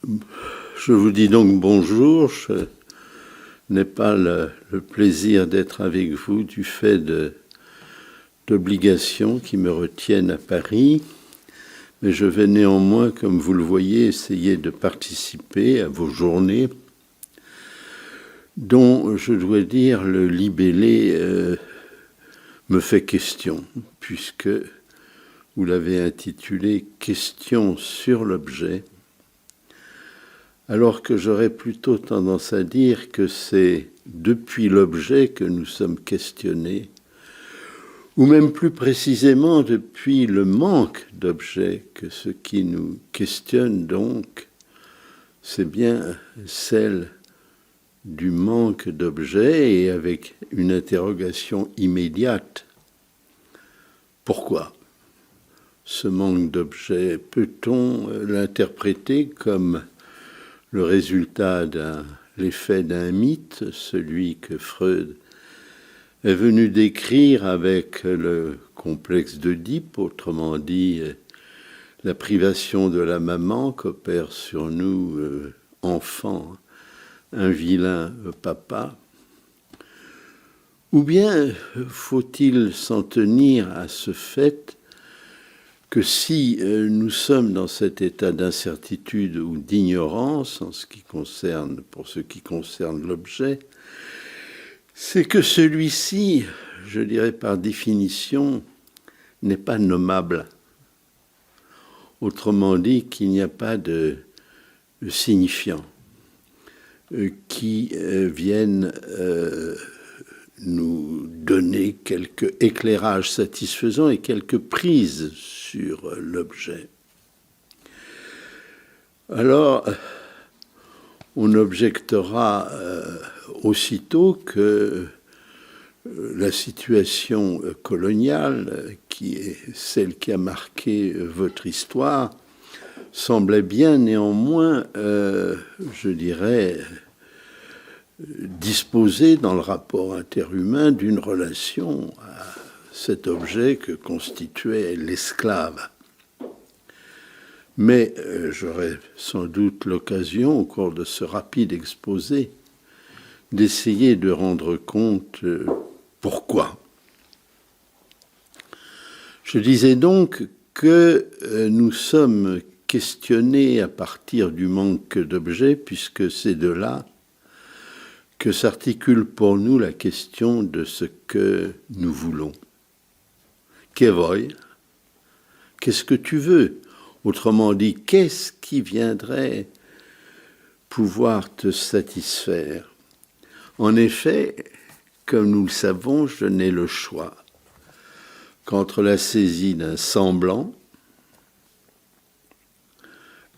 Je vous dis donc bonjour. Je n'ai pas le plaisir d'être avec vous du fait d'obligations qui me retiennent à Paris, mais je vais néanmoins, comme vous le voyez, essayer de participer à vos journées, dont, je dois dire, le libellé me fait question, puisque vous l'avez intitulé « Questions sur l'objet », alors que j'aurais plutôt tendance à dire que c'est depuis l'objet que nous sommes questionnés, ou même plus précisément depuis le manque d'objet, que ce qui nous questionne donc, c'est bien celle du manque d'objet, et avec une interrogation immédiate. Pourquoi ce manque d'objet? Peut-on l'interpréter comme le résultat l'effet d'un mythe, celui que Freud est venu décrire avec le complexe d'Oedipe, autrement dit la privation de la maman qu'opère sur nous, enfants, un vilain papa? Ou bien faut-il s'en tenir à ce fait que si nous sommes dans cet état d'incertitude ou d'ignorance pour ce qui concerne l'objet, c'est que celui-ci, je dirais par définition, n'est pas nommable. Autrement dit, qu'il n'y a pas de signifiant qui vienne nous donner quelques éclairages satisfaisants et quelques prises sur l'objet. Alors, on objectera aussitôt que la situation coloniale, qui est celle qui a marqué votre histoire, semblait bien néanmoins, je dirais, disposer dans le rapport interhumain d'une relation à cet objet que constituait l'esclave. Mais j'aurai sans doute l'occasion, au cours de ce rapide exposé, d'essayer de rendre compte pourquoi. Je disais donc que nous sommes questionnés à partir du manque d'objets, puisque c'est de là que s'articule pour nous la question de ce que nous voulons. Que vuoi? Qu'est-ce que tu veux? Autrement dit, qu'est-ce qui viendrait pouvoir te satisfaire? En effet, comme nous le savons, je n'ai le choix qu'entre la saisie d'un semblant,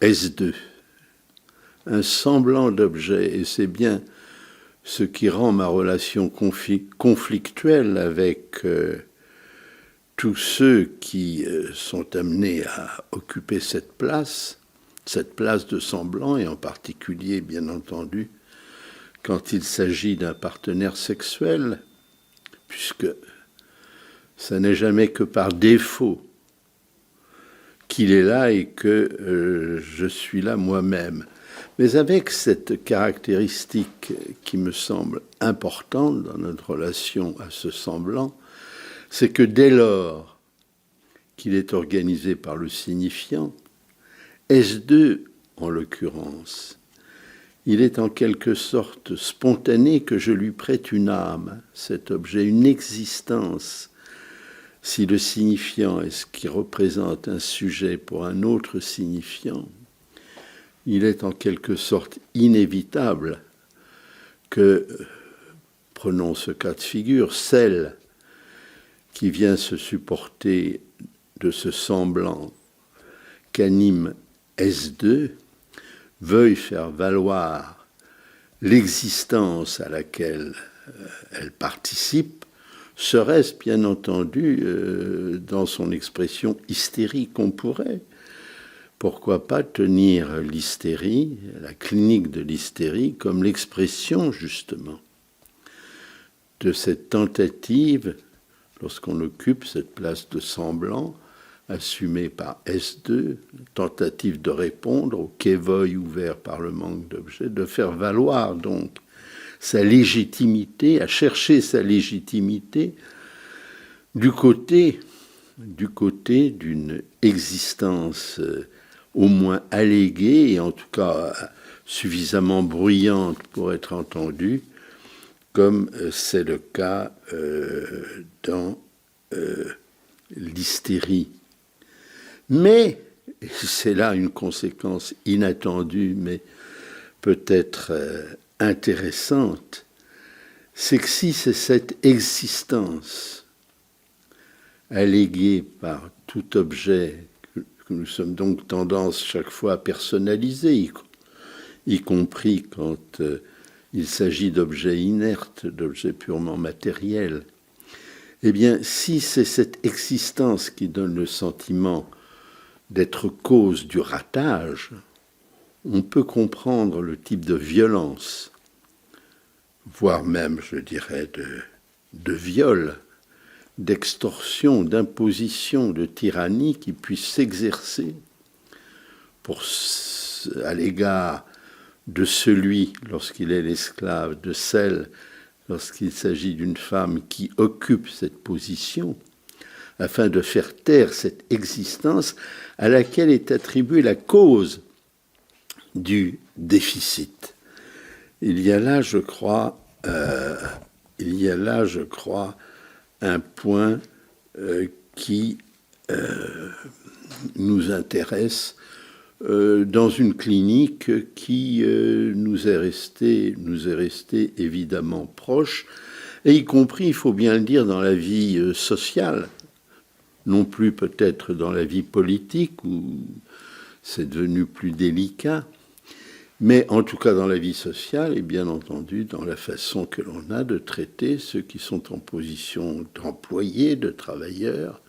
S2, un semblant d'objet, et c'est bien ce qui rend ma relation conflictuelle avec tous ceux qui sont amenés à occuper cette place de semblant, et en particulier, bien entendu, quand il s'agit d'un partenaire sexuel, puisque ça n'est jamais que par défaut qu'il est là et que je suis là moi-même. Mais avec cette caractéristique qui me semble importante dans notre relation à ce semblant, c'est que dès lors qu'il est organisé par le signifiant, S2 en l'occurrence, il est en quelque sorte spontané que je lui prête une âme, cet objet, une existence. Si le signifiant est ce qui représente un sujet pour un autre signifiant, il est en quelque sorte inévitable que, prenons ce cas de figure, celle qui vient se supporter de ce semblant qu'anime S2 veuille faire valoir l'existence à laquelle elle participe, serait-ce bien entendu dans son expression hystérique. On pourrait, pourquoi pas, tenir l'hystérie, la clinique de l'hystérie, comme l'expression justement de cette tentative, lorsqu'on occupe cette place de semblant, assumé par S2, tentative de répondre au quai-voie ouvert par le manque d'objets, de faire valoir donc sa légitimité, à chercher sa légitimité du côté d'une existence au moins alléguée, et en tout cas suffisamment bruyante pour être entendue, comme c'est le cas dans l'hystérie. Mais, c'est là une conséquence inattendue, mais peut-être intéressante, c'est que si c'est cette existence alléguée par tout objet que nous sommes donc tendance chaque fois à personnaliser, y compris quand il s'agit d'objets inertes, d'objets purement matériels, eh bien, si c'est cette existence qui donne le sentiment d'être cause du ratage, on peut comprendre le type de violence, voire même, je dirais, de viol, d'extorsion, d'imposition, de tyrannie qui puisse s'exercer à l'égard de celui, lorsqu'il est l'esclave, de celle, lorsqu'il s'agit d'une femme qui occupe cette position, afin de faire taire cette existence à laquelle est attribuée la cause du déficit. Il y a là, je crois, un point qui nous intéresse dans une clinique qui nous est restée évidemment proche, et y compris, il faut bien le dire, dans la vie sociale, non plus peut-être dans la vie politique, où c'est devenu plus délicat, mais en tout cas dans la vie sociale, et bien entendu dans la façon que l'on a de traiter ceux qui sont en position d'employés, de travailleurs,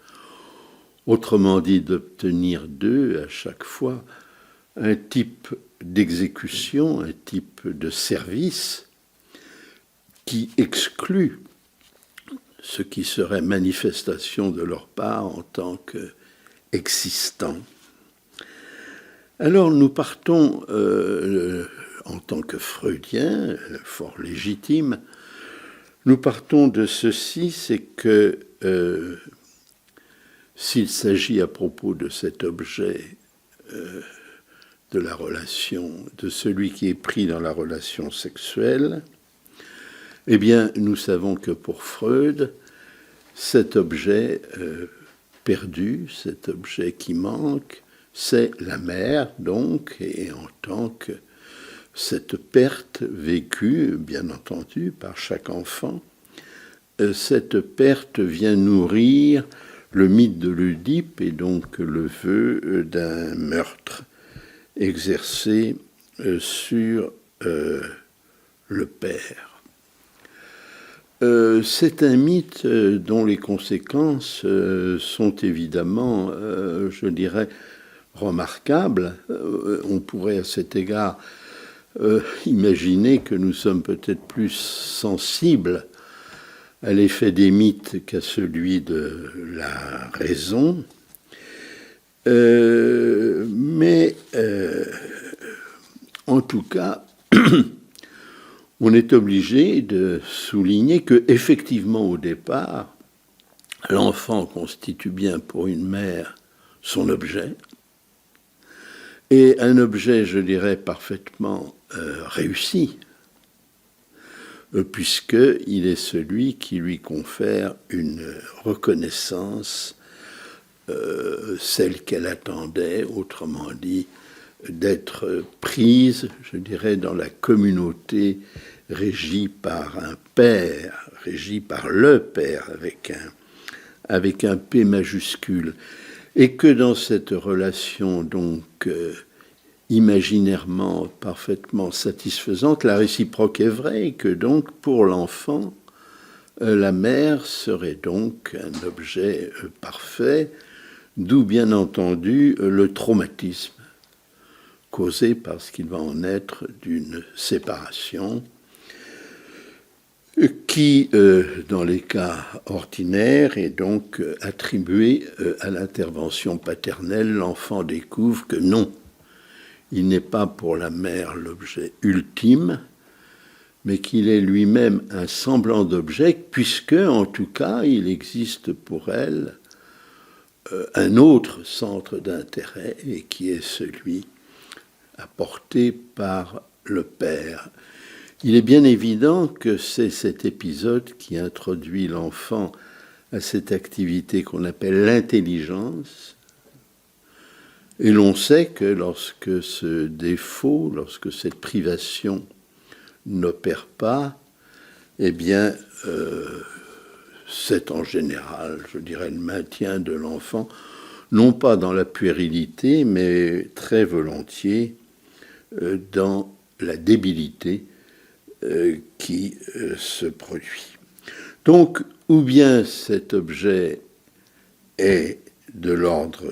autrement dit d'obtenir d'eux à chaque fois un type d'exécution, un type de service qui exclut ce qui serait manifestation de leur part en tant qu'existants. Alors nous partons, en tant que freudiens, fort légitime, nous partons de ceci, c'est que s'il s'agit à propos de cet objet de la relation, de celui qui est pris dans la relation sexuelle, eh bien, nous savons que pour Freud, cet objet perdu, cet objet qui manque, c'est la mère, donc, et en tant que cette perte vécue, bien entendu, par chaque enfant, cette perte vient nourrir le mythe de l'Oedipe et donc le vœu d'un meurtre exercé sur le père. C'est un mythe dont les conséquences sont évidemment, je dirais, remarquables. On pourrait à cet égard imaginer que nous sommes peut-être plus sensibles à l'effet des mythes qu'à celui de la raison. Mais en tout cas, on est obligé de souligner que, effectivement, au départ, l'enfant constitue bien pour une mère son objet, et un objet, je dirais, parfaitement réussi, puisqu'il est celui qui lui confère une reconnaissance, celle qu'elle attendait, autrement dit, d'être prise, je dirais, dans la communauté régie par un père, régie par le père, avec un P majuscule. Et que dans cette relation, donc, imaginairement parfaitement satisfaisante, la réciproque est vraie, et que donc, pour l'enfant, la mère serait donc un objet parfait, d'où bien entendu le traumatisme causé par ce qu'il va en être d'une séparation. qui, dans les cas ordinaires, est donc attribué à l'intervention paternelle. L'enfant découvre que non, il n'est pas pour la mère l'objet ultime, mais qu'il est lui-même un semblant d'objet, puisque, en tout cas, il existe pour elle un autre centre d'intérêt, et qui est celui apporté par le père. Il est bien évident que c'est cet épisode qui introduit l'enfant à cette activité qu'on appelle l'intelligence. Et l'on sait que lorsque ce défaut, lorsque cette privation n'opère pas, eh bien, c'est en général, je dirais, le maintien de l'enfant, non pas dans la puérilité, mais très volontiers dans la débilité qui se produit. Donc, ou bien cet objet est de l'ordre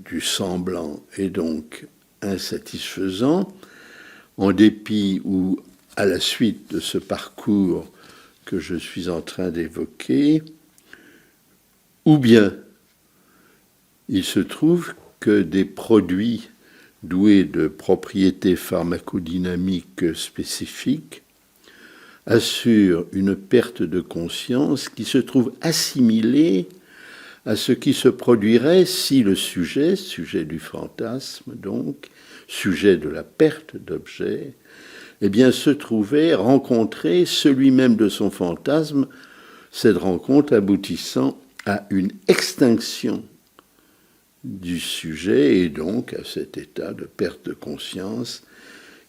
du semblant et donc insatisfaisant, en dépit ou à la suite de ce parcours que je suis en train d'évoquer, ou bien il se trouve que des produits doués de propriétés pharmacodynamiques spécifiques assure une perte de conscience qui se trouve assimilée à ce qui se produirait si le sujet du fantasme, donc, sujet de la perte d'objet, eh bien, se trouvait rencontrer celui même de son fantasme, cette rencontre aboutissant à une extinction du sujet et donc à cet état de perte de conscience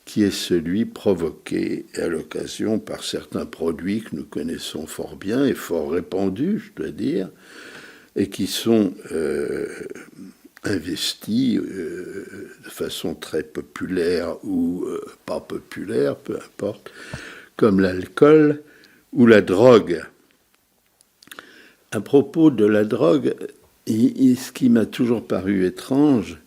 qui est celui provoqué à l'occasion par certains produits que nous connaissons fort bien et fort répandus, je dois dire, et qui sont investis de façon très populaire ou pas populaire, peu importe, comme l'alcool ou la drogue. À propos de la drogue, ce qui m'a toujours paru étrange,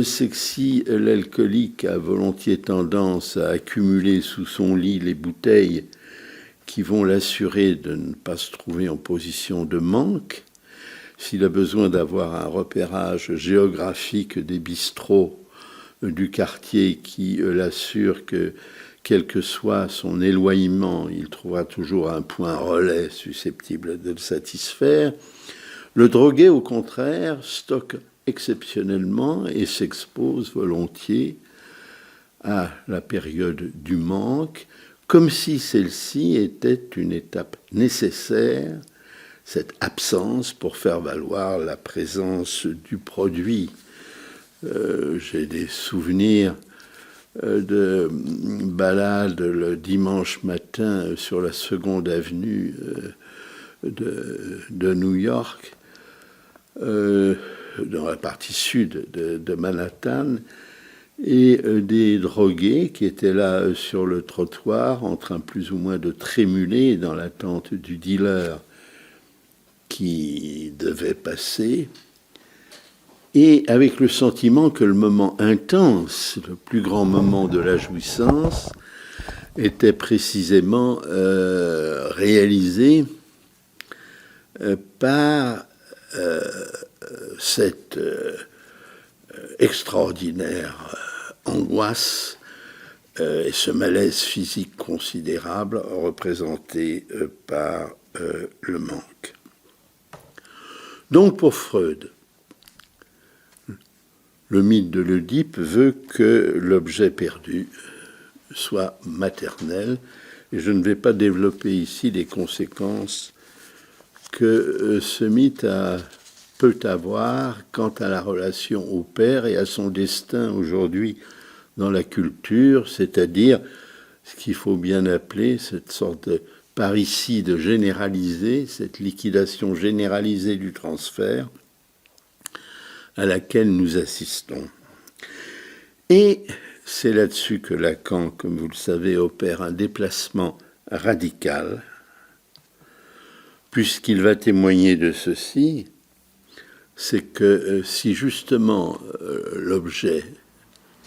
c'est que si l'alcoolique a volontiers tendance à accumuler sous son lit les bouteilles qui vont l'assurer de ne pas se trouver en position de manque, s'il a besoin d'avoir un repérage géographique des bistrots du quartier qui l'assure que, quel que soit son éloignement, il trouvera toujours un point relais susceptible de le satisfaire, le drogué, au contraire, stocke exceptionnellement et s'expose volontiers à la période du manque, comme si celle-ci était une étape nécessaire, cette absence pour faire valoir la présence du produit. J'ai des souvenirs de balades le dimanche matin sur la Seconde Avenue de New York, dans la partie sud de Manhattan, et des drogués qui étaient là sur le trottoir en train plus ou moins de trémuler dans l'attente du dealer qui devait passer, et avec le sentiment que le moment intense, le plus grand moment de la jouissance, était précisément réalisé par cette extraordinaire angoisse et ce malaise physique considérable représenté par le manque. Donc pour Freud, le mythe de l'Oedipe veut que l'objet perdu soit maternel, et je ne vais pas développer ici les conséquences que ce mythe peut avoir quant à la relation au père et à son destin aujourd'hui dans la culture, c'est-à-dire ce qu'il faut bien appeler cette sorte de parricide généralisée, cette liquidation généralisée du transfert à laquelle nous assistons. Et c'est là-dessus que Lacan, comme vous le savez, opère un déplacement radical, puisqu'il va témoigner de ceci, c'est que si justement l'objet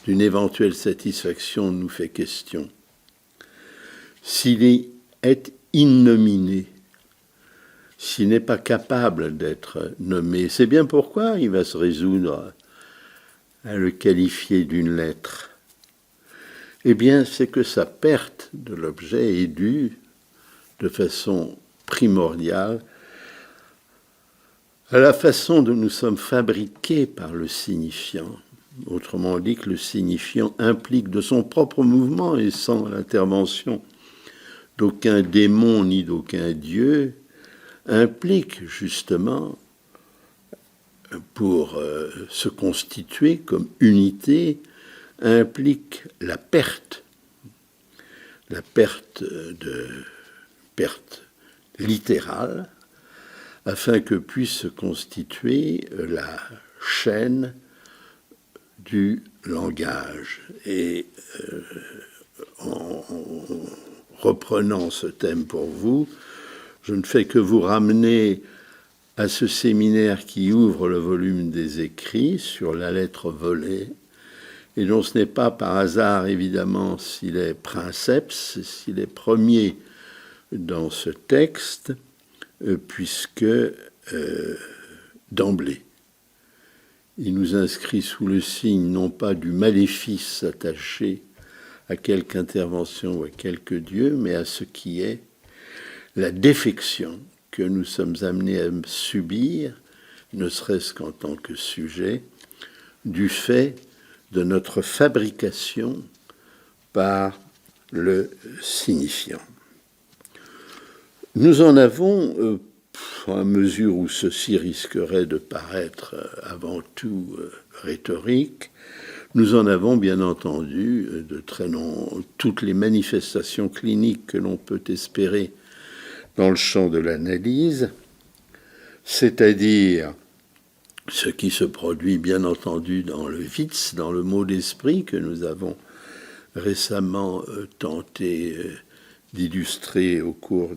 d'une éventuelle satisfaction nous fait question, s'il est innominé, s'il n'est pas capable d'être nommé. C'est bien pourquoi il va se résoudre à le qualifier d'une lettre. Eh bien, c'est que sa perte de l'objet est due de façon primordiale à la façon dont nous sommes fabriqués par le signifiant. Autrement dit, que le signifiant implique de son propre mouvement et sans l'intervention d'aucun démon ni d'aucun dieu, implique justement, pour se constituer comme unité, implique la perte littérale, afin que puisse se constituer la chaîne du langage. Et en reprenant ce thème pour vous, je ne fais que vous ramener à ce séminaire qui ouvre le volume des écrits sur la lettre volée, et dont ce n'est pas par hasard, évidemment, s'il est princeps, s'il est premier dans ce texte, puisque d'emblée, il nous inscrit sous le signe non pas du maléfice attaché à quelque intervention ou à quelque dieu, mais à ce qui est la défection que nous sommes amenés à subir, ne serait-ce qu'en tant que sujet, du fait de notre fabrication par le signifiant. Nous en avons, à mesure où ceci risquerait de paraître avant tout rhétorique, nous en avons bien entendu toutes les manifestations cliniques que l'on peut espérer dans le champ de l'analyse, c'est-à-dire ce qui se produit bien entendu dans le Witz, dans le mot d'esprit que nous avons récemment tenté d'illustrer au cours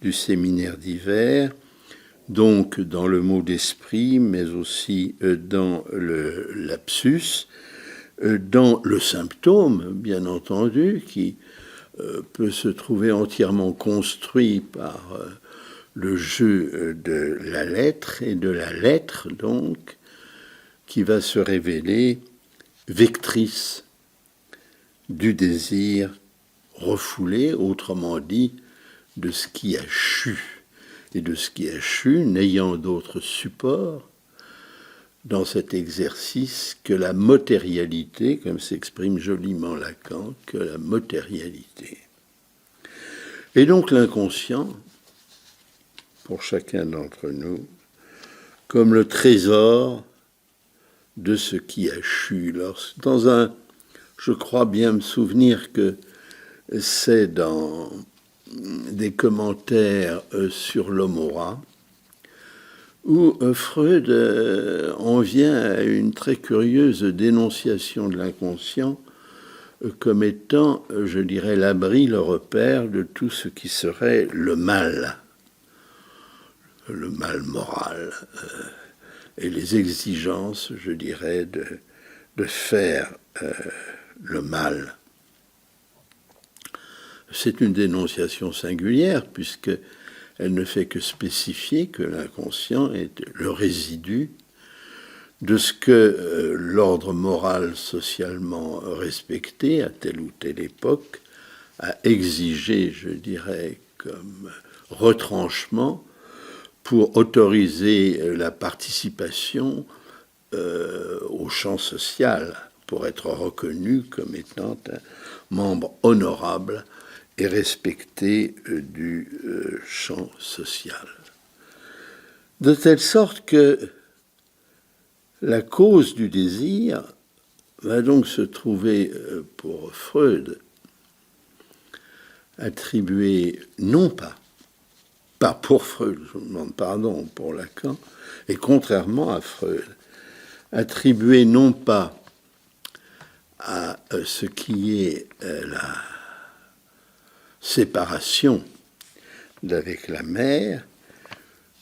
du séminaire d'hiver, donc dans le mot d'esprit, mais aussi dans le lapsus, dans le symptôme, bien entendu, qui peut se trouver entièrement construit par le jeu de la lettre, et de la lettre, donc, qui va se révéler vectrice du désir refoulé, autrement dit, de ce qui a chu, et de ce qui a chu, n'ayant d'autre support dans cet exercice que la matérialité, comme s'exprime joliment Lacan, que la matérialité. Et donc l'inconscient, pour chacun d'entre nous, comme le trésor de ce qui a chu. Je crois bien me souvenir que c'est dans des commentaires sur l'Homora, où Freud en vient à une très curieuse dénonciation de l'inconscient comme étant, je dirais, l'abri, le repère de tout ce qui serait le mal moral, et les exigences, je dirais, de faire le mal. C'est une dénonciation singulière, puisque elle ne fait que spécifier que l'inconscient est le résidu de ce que l'ordre moral socialement respecté à telle ou telle époque a exigé, je dirais, comme retranchement pour autoriser la participation au champ social, pour être reconnu comme étant un membre honorable et respecté du champ social. De telle sorte que la cause du désir va donc se trouver pour Freud attribuée non pas pour Freud, je vous demande pardon pour Lacan, et contrairement à Freud, attribuée non pas à ce qui est la séparation d'avec la mère,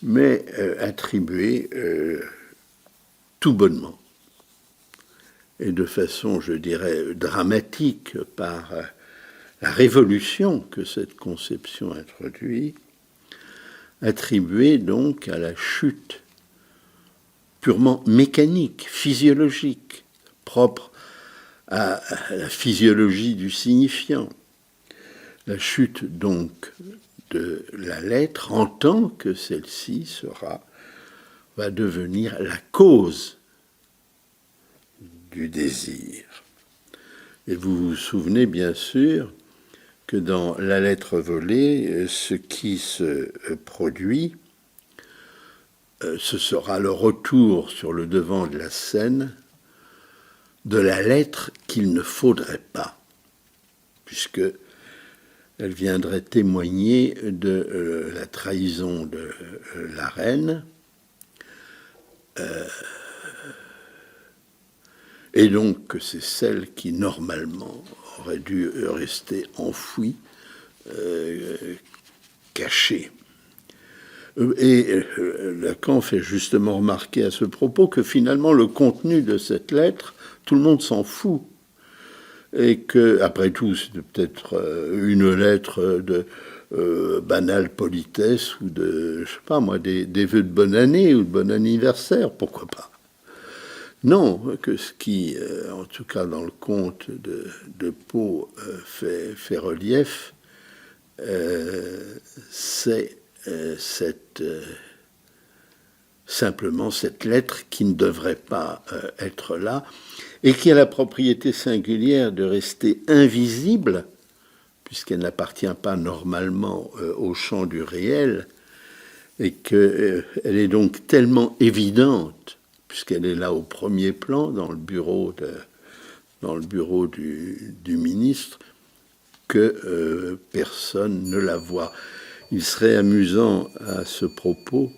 mais attribuée tout bonnement et de façon, je dirais, dramatique par la révolution que cette conception introduit, attribuée donc à la chute purement mécanique, physiologique, propre à la physiologie du signifiant. La chute donc de la lettre en tant que celle-ci va devenir la cause du désir. Et vous vous souvenez bien sûr que dans la lettre volée, ce qui se produit, ce sera le retour sur le devant de la scène de la lettre qu'il ne faudrait pas, puisque elle viendrait témoigner de la trahison de la reine, et donc que c'est celle qui normalement aurait dû rester enfouie, cachée. Et Lacan fait justement remarquer à ce propos que finalement le contenu de cette lettre, tout le monde s'en fout. Et que, après tout, c'est peut-être une lettre de banale politesse ou de, je sais pas moi, des vœux de bonne année ou de bon anniversaire, pourquoi pas. Non, que ce qui, en tout cas dans le conte de Poe, fait relief, c'est simplement cette lettre qui ne devrait pas être là et qui a la propriété singulière de rester invisible, puisqu'elle n'appartient pas normalement au champ du réel, et qu'elle est donc tellement évidente, puisqu'elle est là au premier plan dans le bureau du ministre, que personne ne la voit. Il serait amusant à ce propos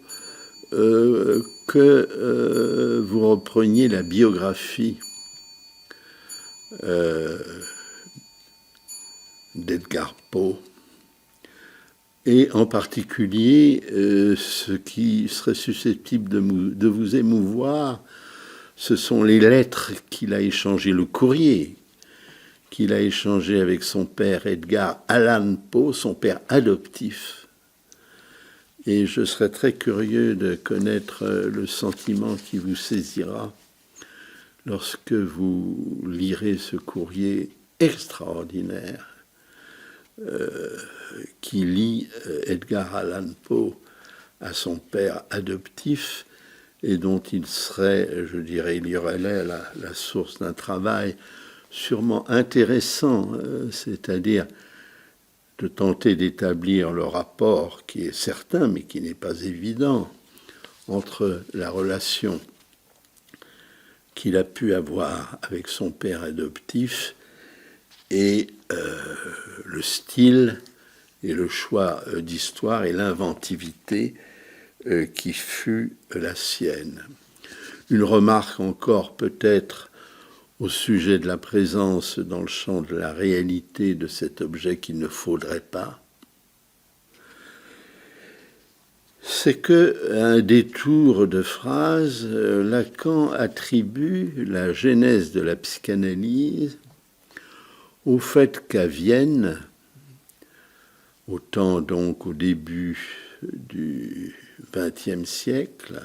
que vous repreniez la biographie d'Edgar Poe, et en particulier ce qui serait susceptible de vous émouvoir, ce sont les lettres qu'il a échangées, le courrier qu'il a échangé avec son père Edgar Allan Poe, son père adoptif. Et je serais très curieux de connaître le sentiment qui vous saisira lorsque vous lirez ce courrier extraordinaire qui lie Edgar Allan Poe à son père adoptif et dont il serait, je dirais, il y aurait là la source d'un travail sûrement intéressant, c'est-à-dire de tenter d'établir le rapport qui est certain mais qui n'est pas évident entre la relation qu'il a pu avoir avec son père adoptif et le style et le choix d'histoire et l'inventivité qui fut la sienne. Une remarque encore peut-être au sujet de la présence dans le champ de la réalité de cet objet qu'il ne faudrait pas, c'est qu'à un détour de phrase, Lacan attribue la genèse de la psychanalyse au fait qu'à Vienne, autant donc au début du XXe siècle,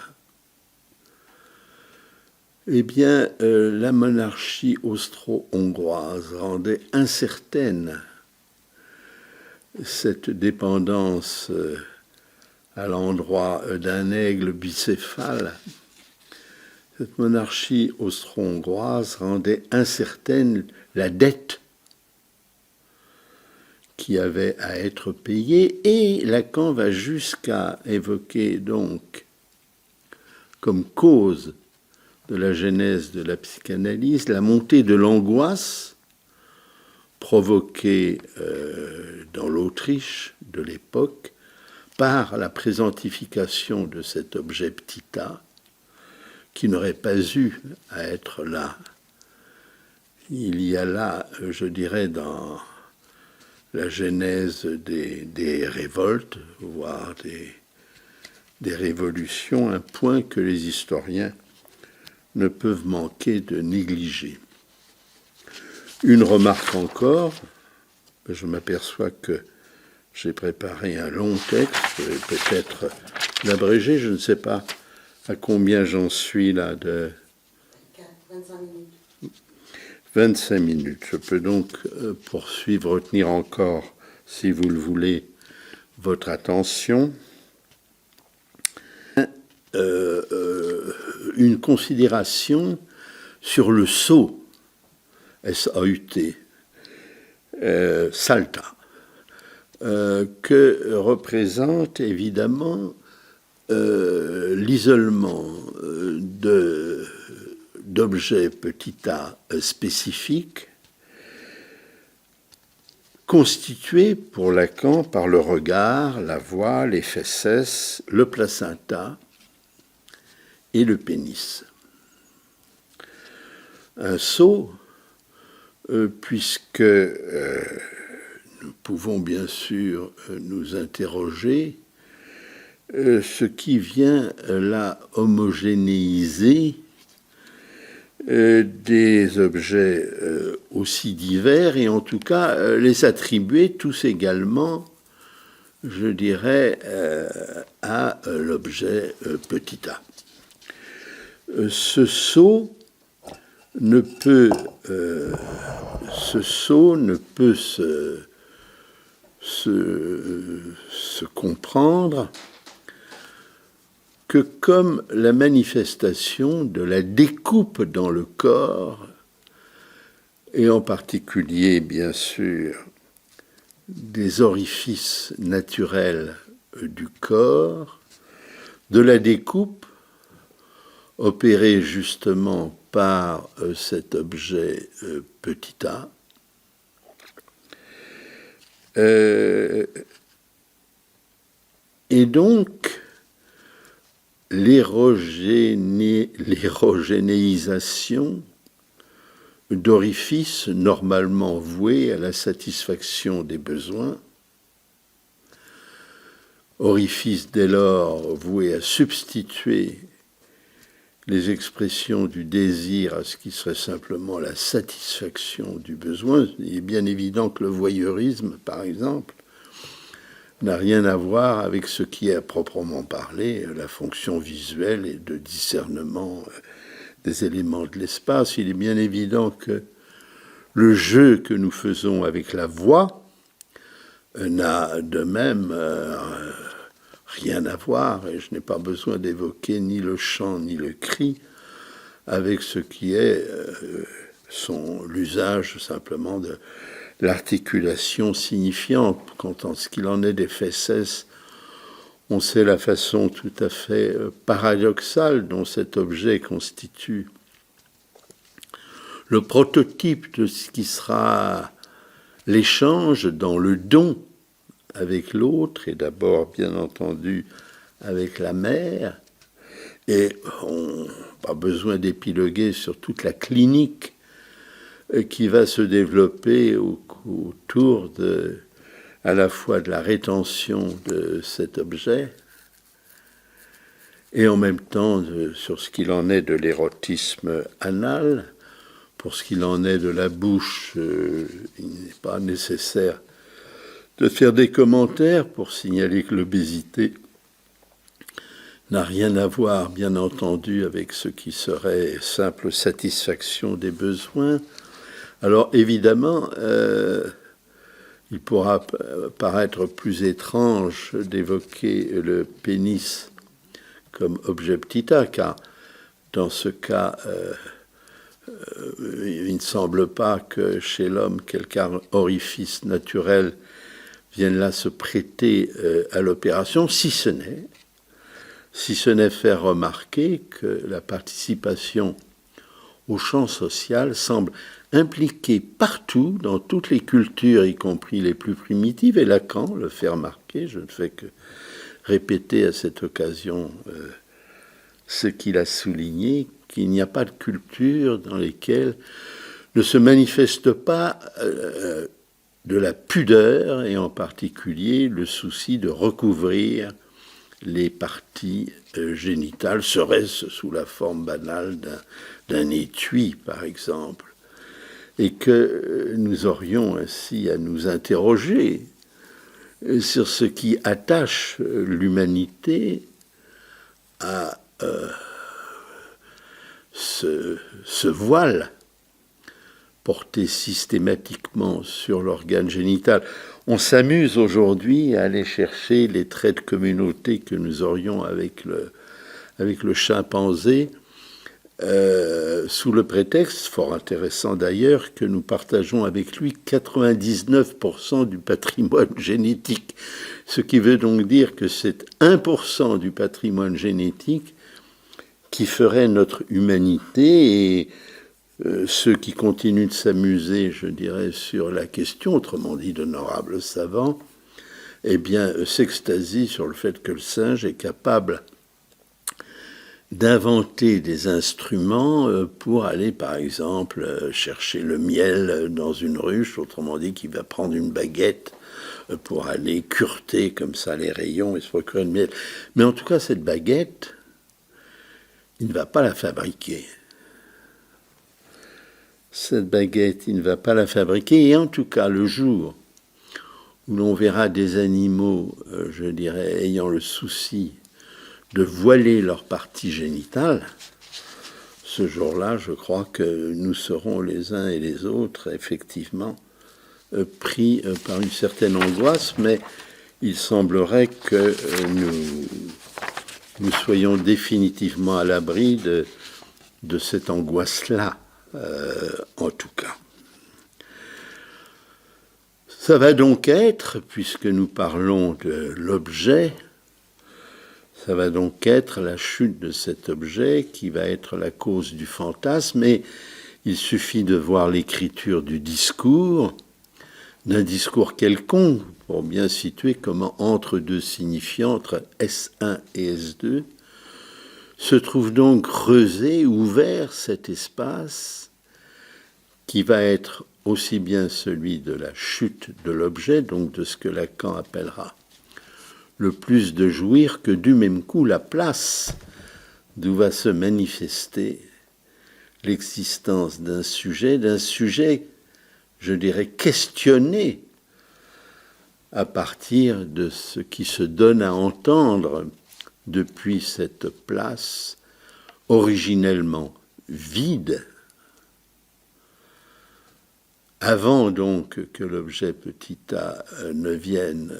eh bien, la monarchie austro-hongroise rendait incertaine cette dépendance à l'endroit d'un aigle bicéphale. Cette monarchie austro-hongroise rendait incertaine la dette qui avait à être payée, et Lacan va jusqu'à évoquer donc comme cause de la genèse de la psychanalyse, la montée de l'angoisse provoquée dans l'Autriche de l'époque par la présentification de cet objet petit a qui n'aurait pas eu à être là. Il y a là, je dirais, dans la genèse des révoltes, voire des révolutions, un point que les historiens ne peuvent manquer de négliger. Une remarque encore, Je m'aperçois que j'ai préparé un long texte, je vais peut-être l'abréger, je ne sais pas à combien j'en suis là de... 25 minutes. 25 minutes. Je peux donc poursuivre, retenir encore, si vous le voulez, votre attention. Une considération sur le sceau, S-A-U-T, salta, que représente évidemment l'isolement d'objets petit a spécifiques, constitués pour Lacan par le regard, la voix, les fesses, le placenta et le pénis. Un sceau, puisque nous pouvons bien sûr nous interroger ce qui vient là homogénéiser des objets aussi divers et en tout cas les attribuer tous également, je dirais, à l'objet petit a. Ce sceau ne peut se comprendre que comme la manifestation de la découpe dans le corps, et en particulier, bien sûr, des orifices naturels du corps, de la découpe opérée justement par cet objet petit a, et donc l'érogénéisation d'orifices normalement voués à la satisfaction des besoins, orifices dès lors voués à substituer les expressions du désir à ce qui serait simplement la satisfaction du besoin. Il est bien évident que le voyeurisme, par exemple, n'a rien à voir avec ce qui est à proprement parler la fonction visuelle et de discernement des éléments de l'espace. Il est bien évident que le jeu que nous faisons avec la voix n'a de même rien à voir, et je n'ai pas besoin d'évoquer ni le chant ni le cri avec ce qui est l'usage simplement de l'articulation signifiante. Quant à ce qu'il en est des fesses, on sait la façon tout à fait paradoxale dont cet objet constitue le prototype de ce qui sera l'échange dans le don avec l'autre, et d'abord, bien entendu, avec la mère. Et on n'a pas besoin d'épiloguer sur toute la clinique qui va se développer autour à la fois de la rétention de cet objet et en même temps sur ce qu'il en est de l'érotisme anal. Pour ce qu'il en est de la bouche, il n'est pas nécessaire de faire des commentaires pour signaler que l'obésité n'a rien à voir, bien entendu, avec ce qui serait simple satisfaction des besoins. Alors évidemment, il pourra paraître plus étrange d'évoquer le pénis comme objet petit a, car dans ce cas, il ne semble pas que chez l'homme quelque orifice naturel vienne là se prêter à l'opération, si ce n'est faire remarquer que la participation au champ social semble impliquée partout, dans toutes les cultures, y compris les plus primitives, et Lacan le fait remarquer. Je ne fais que répéter à cette occasion ce qu'il a souligné, qu'il n'y a pas de culture dans lesquelles ne se manifeste pas de la pudeur, et en particulier le souci de recouvrir les parties génitales, serait-ce sous la forme banale d'un étui, par exemple. et que nous aurions ainsi à nous interroger sur ce qui attache l'humanité à ce voile porté systématiquement sur l'organe génital. On s'amuse aujourd'hui à aller chercher les traits de communauté que nous aurions avec le chimpanzé, sous le prétexte, fort intéressant d'ailleurs, que nous partageons avec lui 99% du patrimoine génétique. Ce qui veut donc dire que c'est 1% du patrimoine génétique qui ferait notre humanité, et ceux qui continuent de s'amuser, je dirais, sur la question, autrement dit d'honorables savants, eh bien, s'extasient sur le fait que le singe est capable d'inventer des instruments pour aller, par exemple, chercher le miel dans une ruche, autrement dit qu'il va prendre une baguette pour aller cureter comme ça les rayons et se procurer le miel. Mais en tout cas, cette baguette, il ne va pas la fabriquer. Cette baguette, il ne va pas la fabriquer, et en tout cas, le jour où l'on verra des animaux, je dirais, ayant le souci de voiler leur partie génitale, ce jour-là, je crois que nous serons les uns et les autres, effectivement, pris par une certaine angoisse, mais il semblerait que nous soyons définitivement à l'abri de cette angoisse-là, en tout cas. Ça va donc être, puisque nous parlons de l'objet, ça va donc être la chute de cet objet qui va être la cause du fantasme, et il suffit de voir l'écriture du discours, d'un discours quelconque, pour bien situer comment entre deux signifiants, entre S1 et S2, se trouve donc creusé, ouvert cet espace qui va être aussi bien celui de la chute de l'objet, donc de ce que Lacan appellera le plus de jouir, que du même coup la place d'où va se manifester l'existence d'un sujet, je dirais, questionné à partir de ce qui se donne à entendre depuis cette place originellement vide, avant donc que l'objet petit a ne vienne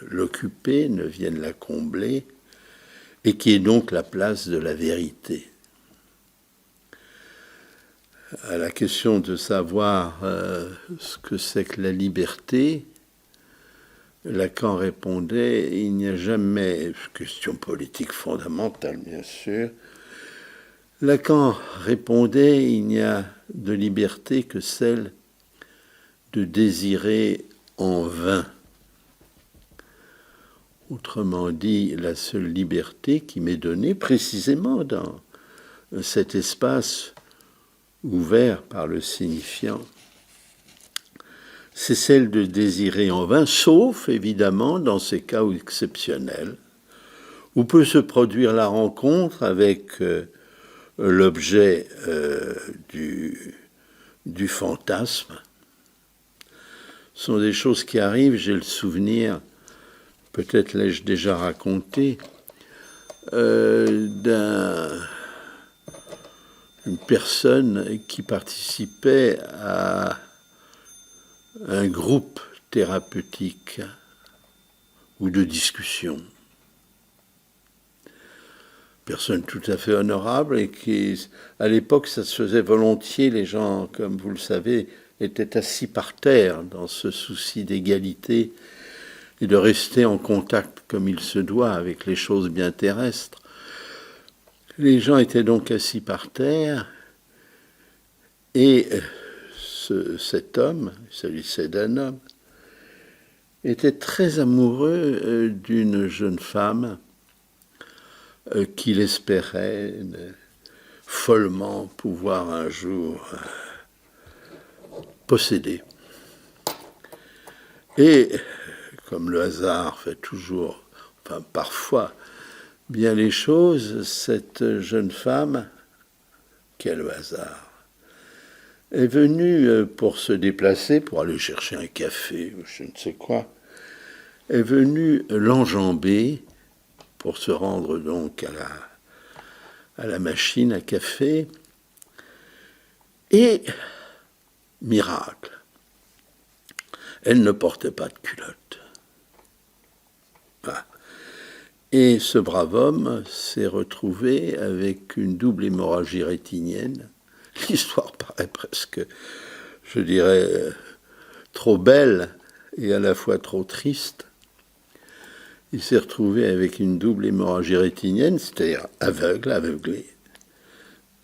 l'occuper, ne vienne la combler, et qui est donc la place de la vérité. À la question de savoir ce que c'est que la liberté, Lacan répondait: il n'y a jamais, question politique fondamentale bien sûr, Lacan répondait: il n'y a de liberté que celle de désirer en vain. Autrement dit, la seule liberté qui m'est donnée précisément dans cet espace ouvert par le signifiant, c'est celle de désirer en vain, sauf évidemment dans ces cas exceptionnels où peut se produire la rencontre avec l'objet du fantasme. Ce sont des choses qui arrivent, j'ai le souvenir, peut-être l'ai-je déjà raconté, d'une personne qui participait à un groupe thérapeutique ou de discussion. Personne tout à fait honorable, et qui, à l'époque, ça se faisait volontiers. Les gens, comme vous le savez, étaient assis par terre dans ce souci d'égalité et de rester en contact comme il se doit avec les choses bien terrestres. Les gens étaient donc assis par terre, et cet homme, il s'agissait d'un homme, était très amoureux d'une jeune femme qu'il espérait follement pouvoir un jour posséder. Et comme le hasard fait toujours, enfin parfois, bien les choses, cette jeune femme, quel hasard, est venu pour se déplacer, pour aller chercher un café, je ne sais quoi, est venu l'enjamber pour se rendre donc à la machine à café. Et, miracle, elle ne portait pas de culotte. Voilà. Et ce brave homme s'est retrouvé avec une double hémorragie rétinienne. L'histoire paraît presque, je dirais, trop belle et à la fois trop triste. Il s'est retrouvé avec une double hémorragie rétinienne, c'est-à-dire aveuglé,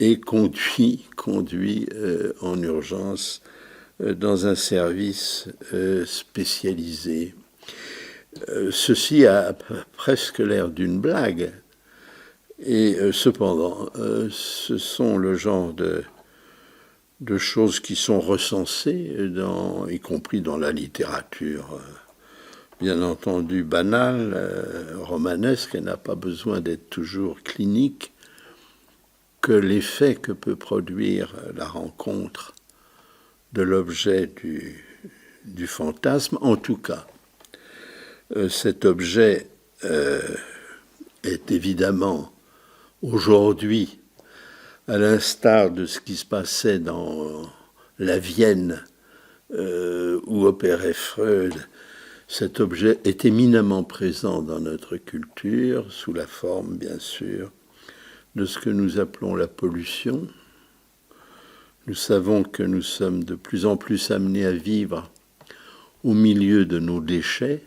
et conduit en urgence dans un service spécialisé. Ceci a presque l'air d'une blague, et cependant, ce sont le genre de choses qui sont recensées, y compris dans la littérature, bien entendu banale, romanesque, et n'a pas besoin d'être toujours clinique, que l'effet que peut produire la rencontre de l'objet du fantasme, en tout cas, cet objet est évidemment aujourd'hui, à l'instar de ce qui se passait dans la Vienne où opérait Freud, cet objet est éminemment présent dans notre culture, sous la forme, bien sûr, de ce que nous appelons la pollution. Nous savons que nous sommes de plus en plus amenés à vivre au milieu de nos déchets,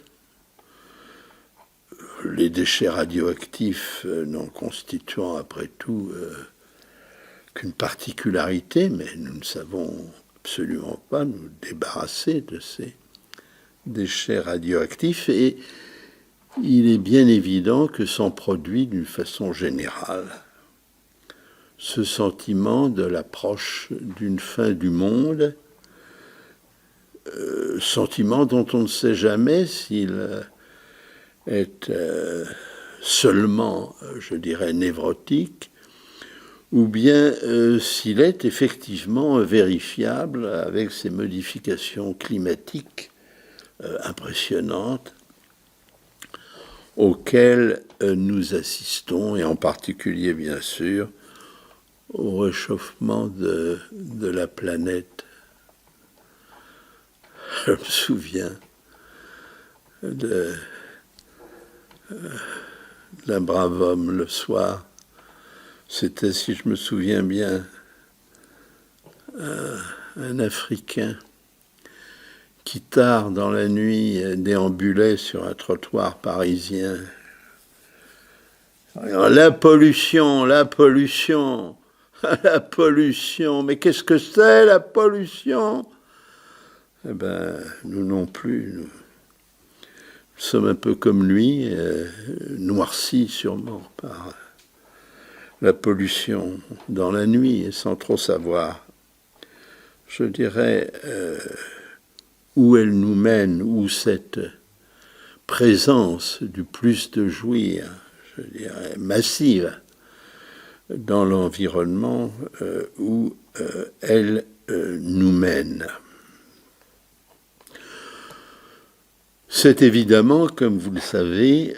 les déchets radioactifs n'en constituant après tout qu'une particularité, mais nous ne savons absolument pas nous débarrasser de ces déchets radioactifs, et il est bien évident que s'en produit d'une façon générale ce sentiment de l'approche d'une fin du monde, sentiment dont on ne sait jamais s'il est seulement, je dirais, névrotique, ou bien s'il est effectivement vérifiable avec ces modifications climatiques impressionnantes auxquelles nous assistons, et en particulier, bien sûr, au réchauffement de la planète. Je me souviens d'un brave homme le soir. C'était, si je me souviens bien, un Africain qui, tard dans la nuit, déambulait sur un trottoir parisien. La pollution, la pollution, la pollution. Mais qu'est-ce que c'est, la pollution? Eh bien, nous non plus. Nous sommes un peu comme lui, noircis sûrement par la pollution dans la nuit et sans trop savoir, je dirais, où elle nous mène, où cette présence du plus de jouir, je dirais, massive dans l'environnement, où elle nous mène. C'est évidemment, comme vous le savez,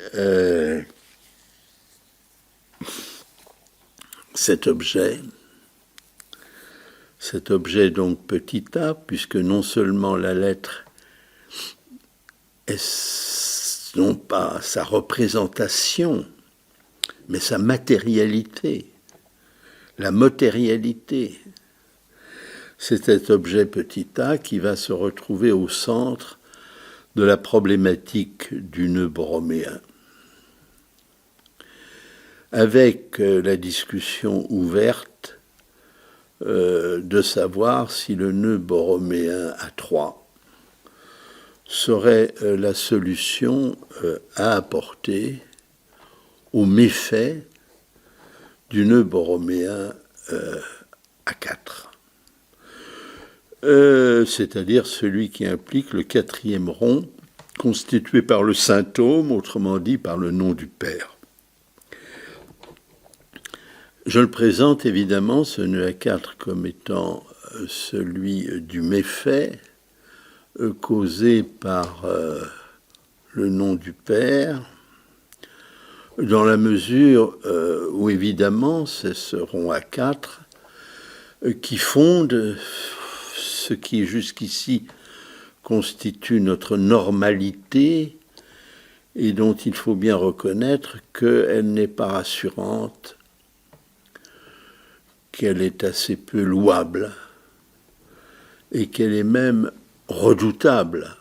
cet objet donc petit a, puisque non seulement la lettre est non pas sa représentation, mais sa matérialité, la matérialité. C'est cet objet petit a qui va se retrouver au centre de la problématique du nœud borroméen, avec la discussion ouverte de savoir si le nœud borroméen à 3 serait la solution à apporter aux méfaits du nœud borroméen à 4. C'est-à-dire celui qui implique le 4e rond, constitué par le symptôme, autrement dit par le nom du Père. Je le présente évidemment, ce nœud à 4, comme étant celui du méfait causé par le nom du Père, dans la mesure où évidemment ce seront à quatre qui fondent ce qui jusqu'ici constitue notre normalité et dont il faut bien reconnaître qu'elle n'est pas rassurante, qu'elle est assez peu louable et qu'elle est même redoutable.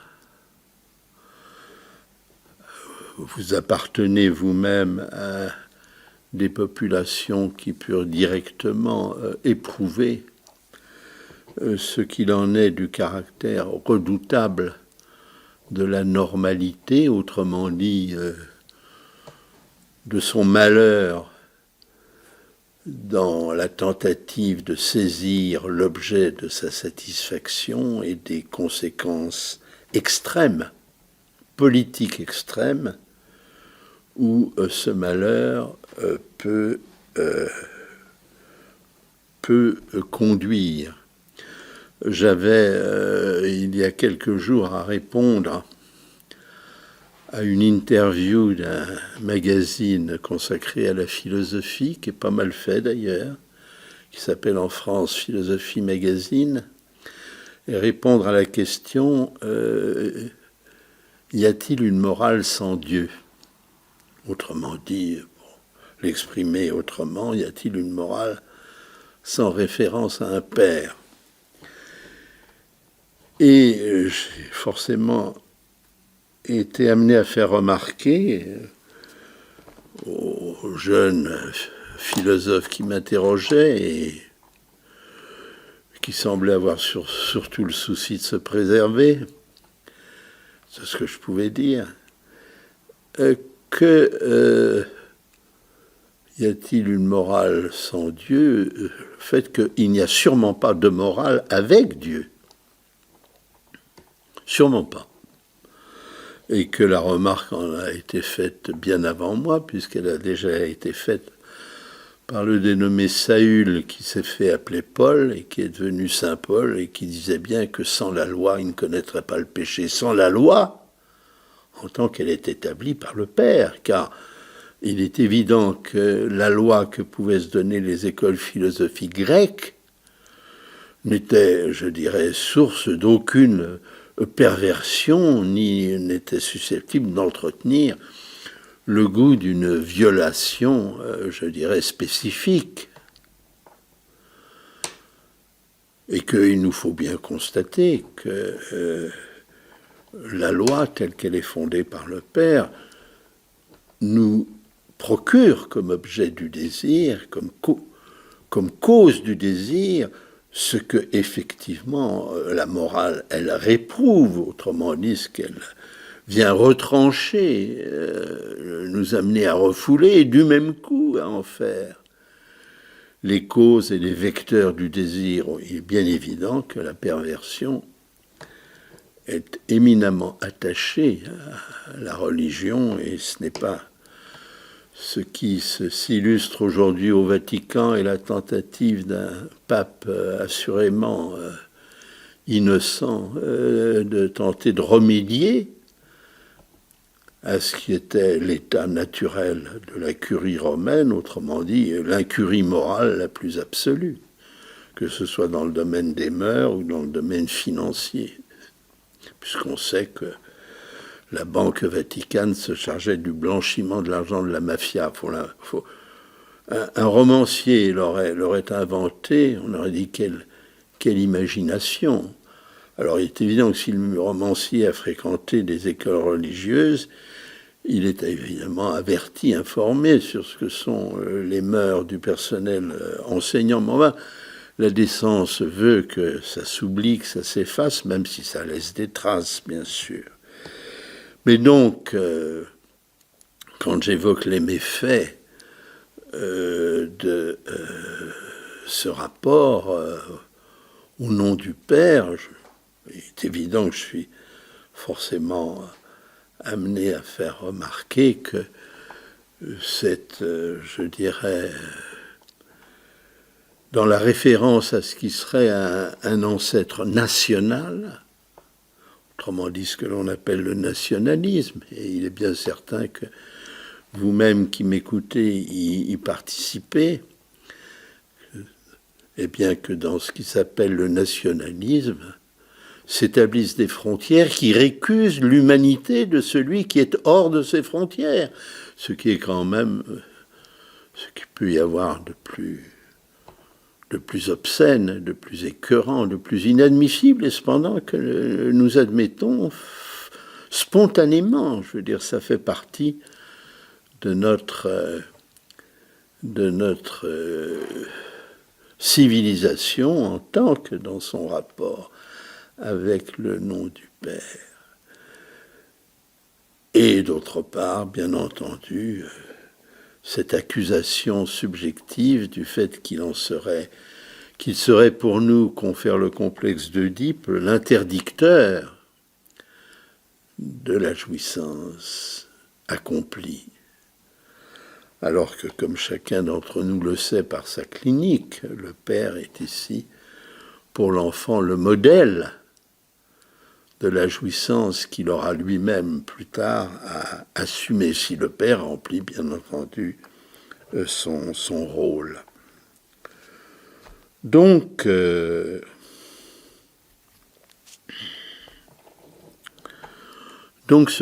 Vous appartenez vous-même à des populations qui purent directement éprouver ce qu'il en est du caractère redoutable de la normalité, autrement dit, de son malheur dans la tentative de saisir l'objet de sa satisfaction et des conséquences extrêmes, politiques extrêmes, où ce malheur peut conduire. J'avais, il y a quelques jours, à répondre à une interview d'un magazine consacré à la philosophie, qui est pas mal fait d'ailleurs, qui s'appelle en France Philosophie Magazine, et répondre à la question y a-t-il une morale sans Dieu? Autrement dit, l'exprimer autrement, y a-t-il une morale sans référence à un père? Et j'ai forcément été amené à faire remarquer aux jeunes philosophes qui m'interrogeaient et qui semblaient avoir surtout le souci de se préserver, c'est ce que je pouvais dire, que y a-t-il une morale sans Dieu? Le fait qu'il n'y a sûrement pas de morale avec Dieu. Sûrement pas. Et que la remarque en a été faite bien avant moi, puisqu'elle a déjà été faite par le dénommé Saül, qui s'est fait appeler Paul, et qui est devenu Saint Paul, et qui disait bien que sans la loi, il ne connaîtrait pas le péché. Sans la loi, en tant qu'elle est établie par le Père, car il est évident que la loi que pouvaient se donner les écoles philosophiques grecques n'était, je dirais, source d'aucune perversion, ni n'était susceptible d'entretenir le goût d'une violation, je dirais, spécifique. Et qu'il nous faut bien constater que la loi, telle qu'elle est fondée par le Père, nous procure comme objet du désir, comme cause du désir, ce que effectivement la morale, elle réprouve, autrement dit, ce qu'elle vient retrancher, nous amener à refouler, et du même coup à en faire les causes et les vecteurs du désir. Il est bien évident que la perversion est éminemment attachée à la religion, et ce n'est pas ce qui s'illustre aujourd'hui au Vatican et la tentative d'un pape assurément innocent de tenter de remédier à ce qui était l'état naturel de la curie romaine, autrement dit l'incurie morale la plus absolue, que ce soit dans le domaine des mœurs ou dans le domaine financier, puisqu'on sait que la Banque Vaticane se chargeait du blanchiment de l'argent de la mafia. Un romancier l'aurait inventé, on aurait dit quelle imagination. Alors il est évident que si le romancier a fréquenté des écoles religieuses, il est évidemment averti, informé sur ce que sont les mœurs du personnel enseignant. Mais enfin, la décence veut que ça s'oublie, que ça s'efface, même si ça laisse des traces, bien sûr. Mais donc, quand j'évoque les méfaits de ce rapport au nom du Père, il est évident que je suis forcément amené à faire remarquer que cette, je dirais, dans la référence à ce qui serait un ancêtre national, autrement dit ce que l'on appelle le nationalisme, et il est bien certain que vous-même qui m'écoutez y participez, et bien que dans ce qui s'appelle le nationalisme, s'établissent des frontières qui récusent l'humanité de celui qui est hors de ces frontières, ce qui est quand même ce qu'il peut y avoir de plus obscène, de plus écœurant, de plus inadmissible, et cependant que nous admettons spontanément. Je veux dire, ça fait partie de notre civilisation en tant que dans son rapport avec le nom du Père. Et d'autre part, bien entendu, cette accusation subjective du fait qu'il serait pour nous, confère le complexe d'Oedipe, l'interdicteur de la jouissance accomplie. Alors que, comme chacun d'entre nous le sait par sa clinique, le Père est ici, pour l'enfant, le modèle de la jouissance qu'il aura lui-même plus tard à assumer, si le Père remplit bien entendu son rôle. Donc, ce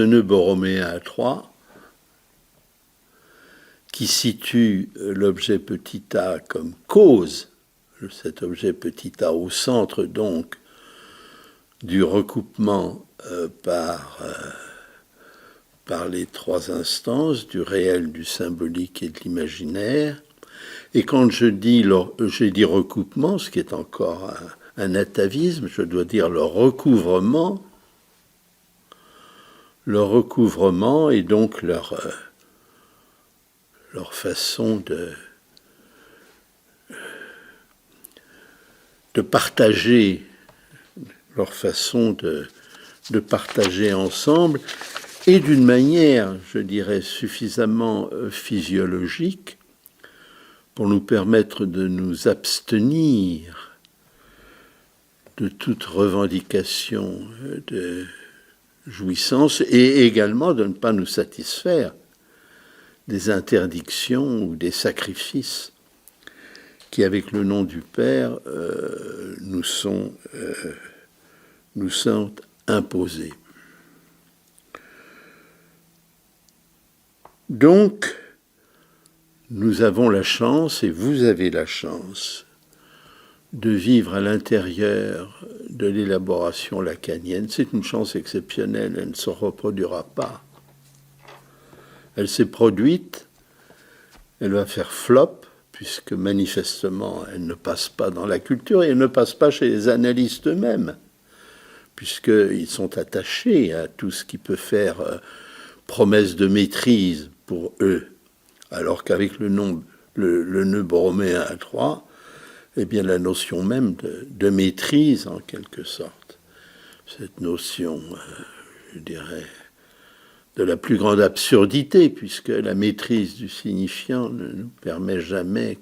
nœud borroméen à 3, qui situe l'objet petit a comme cause, cet objet petit a au centre donc du recoupement par les trois instances, du réel, du symbolique et de l'imaginaire. Et quand je dis recoupement, ce qui est encore un atavisme, je dois dire le recouvrement et donc leur façon de partager, leur façon de partager ensemble, et d'une manière, je dirais, suffisamment physiologique pour nous permettre de nous abstenir de toute revendication de jouissance et également de ne pas nous satisfaire des interdictions ou des sacrifices qui, avec le nom du Père, nous sont imposés. Donc, nous avons la chance, et vous avez la chance, de vivre à l'intérieur de l'élaboration lacanienne. C'est une chance exceptionnelle, elle ne se reproduira pas. Elle s'est produite, elle va faire flop, puisque manifestement elle ne passe pas dans la culture, et elle ne passe pas chez les analystes eux-mêmes, puisqu'ils sont attachés à tout ce qui peut faire promesse de maîtrise pour eux, alors qu'avec le nœud borroméen à 3, eh bien la notion même de maîtrise, en quelque sorte, cette notion, je dirais, de la plus grande absurdité, puisque la maîtrise du signifiant ne nous permet jamais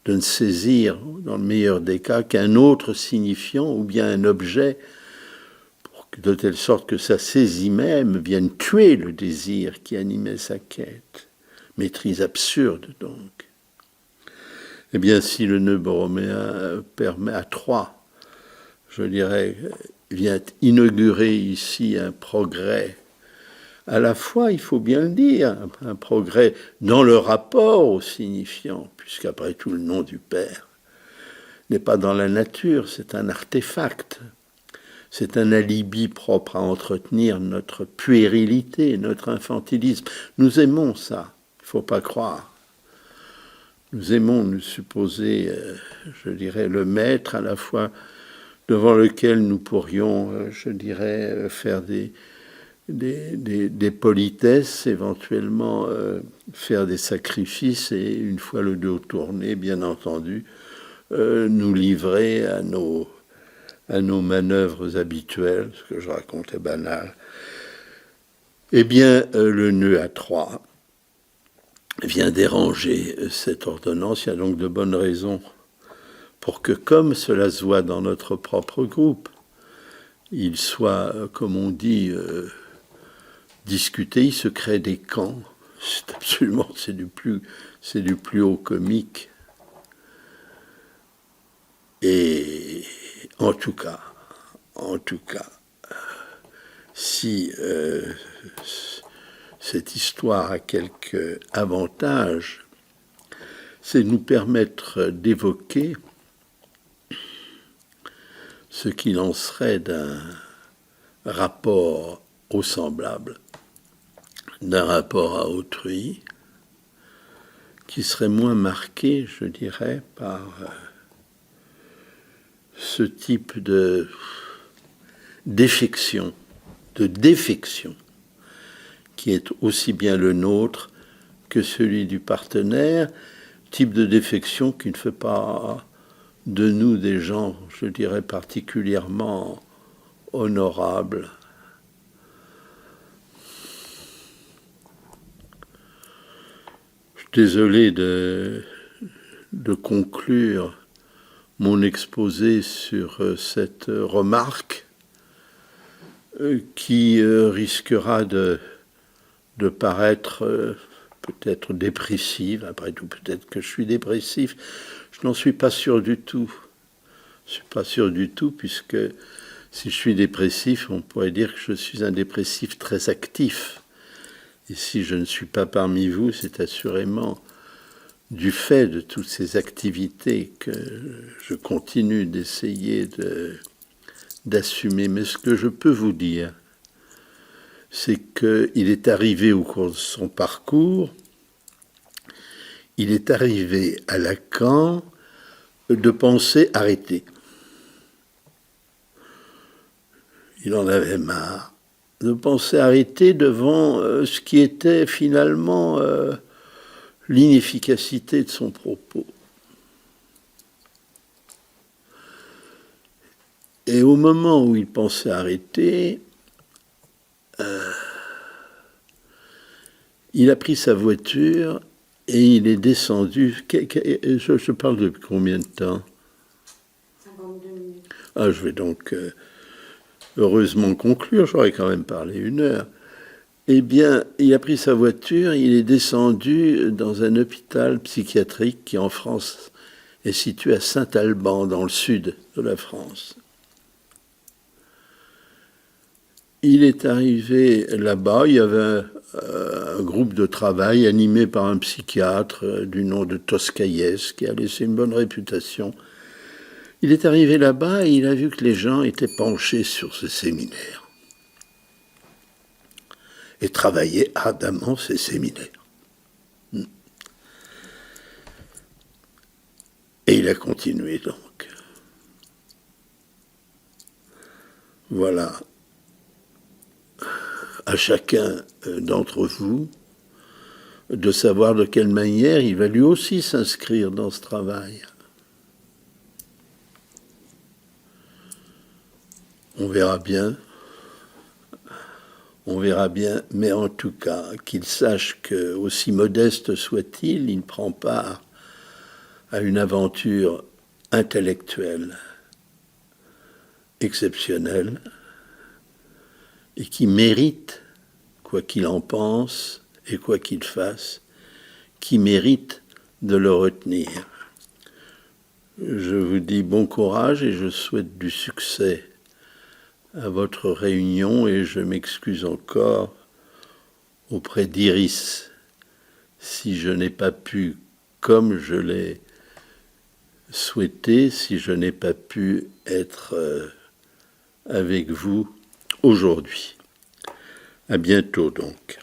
de ne saisir, dans le meilleur des cas, qu'un autre signifiant ou bien un objet, de telle sorte que sa saisie même vienne tuer le désir qui animait sa quête. Maîtrise absurde, donc. Eh bien, si le nœud borroméen permet à 3, je dirais, vient inaugurer ici un progrès, à la fois, il faut bien le dire, un progrès dans le rapport au signifiant, puisqu'après tout, le nom du Père n'est pas dans la nature, c'est un artefact. C'est un alibi propre à entretenir notre puérilité, notre infantilisme. Nous aimons ça, il ne faut pas croire. Nous aimons nous supposer, je dirais, le maître à la fois devant lequel nous pourrions, je dirais, faire des politesses, éventuellement faire des sacrifices et, une fois le dos tourné, bien entendu, nous livrer à nos manœuvres habituelles, ce que je raconte est banal. Eh bien, le nœud à 3 vient déranger cette ordonnance. Il y a donc de bonnes raisons pour que, comme cela se voit dans notre propre groupe, il soit, comme on dit, discuté, il se crée des camps. C'est absolument, c'est du plus haut comique. Et en tout cas, si cette histoire a quelque avantage, c'est nous permettre d'évoquer ce qu'il en serait d'un rapport au semblable, d'un rapport à autrui, qui serait moins marqué, je dirais, par ce type de défection, qui est aussi bien le nôtre que celui du partenaire, type de défection qui ne fait pas de nous des gens, je dirais, particulièrement honorables. Je suis désolé de conclure mon exposé sur cette remarque qui risquera de paraître peut-être dépressive. Après tout, peut-être que je suis dépressif. Je n'en suis pas sûr du tout. Je ne suis pas sûr du tout, puisque si je suis dépressif, on pourrait dire que je suis un dépressif très actif. Et si je ne suis pas parmi vous, c'est assurément du fait de toutes ces activités que je continue d'essayer d'assumer. Mais ce que je peux vous dire, c'est qu'il est arrivé au cours de son parcours, il est arrivé à Lacan de penser arrêter. Il en avait marre de penser arrêter devant ce qui était finalement l'inefficacité de son propos. Et au moment où il pensait arrêter, il a pris sa voiture et il est descendu. Je parle depuis combien de temps ? 52 minutes. Ah, je vais donc heureusement conclure, j'aurais quand même parlé 1 heure. Eh bien, il a pris sa voiture, il est descendu dans un hôpital psychiatrique qui, en France, est situé à Saint-Alban, dans le sud de la France. Il est arrivé là-bas, il y avait un groupe de travail animé par un psychiatre du nom de Toscaïès, qui a laissé une bonne réputation. Il est arrivé là-bas et il a vu que les gens étaient penchés sur ce séminaire et travaillaient ardemment ces séminaires. Et il a continué donc. Voilà. À chacun d'entre vous de savoir de quelle manière il va lui aussi s'inscrire dans ce travail. On verra bien, mais en tout cas, qu'il sache que, aussi modeste soit-il, il prend part à une aventure intellectuelle exceptionnelle et qui mérite, quoi qu'il en pense et quoi qu'il fasse, qui mérite de le retenir. Je vous dis bon courage et je souhaite du succès à votre réunion et je m'excuse encore auprès d'Iris si je n'ai pas pu, comme je l'ai souhaité, si je n'ai pas pu être avec vous aujourd'hui. À bientôt donc.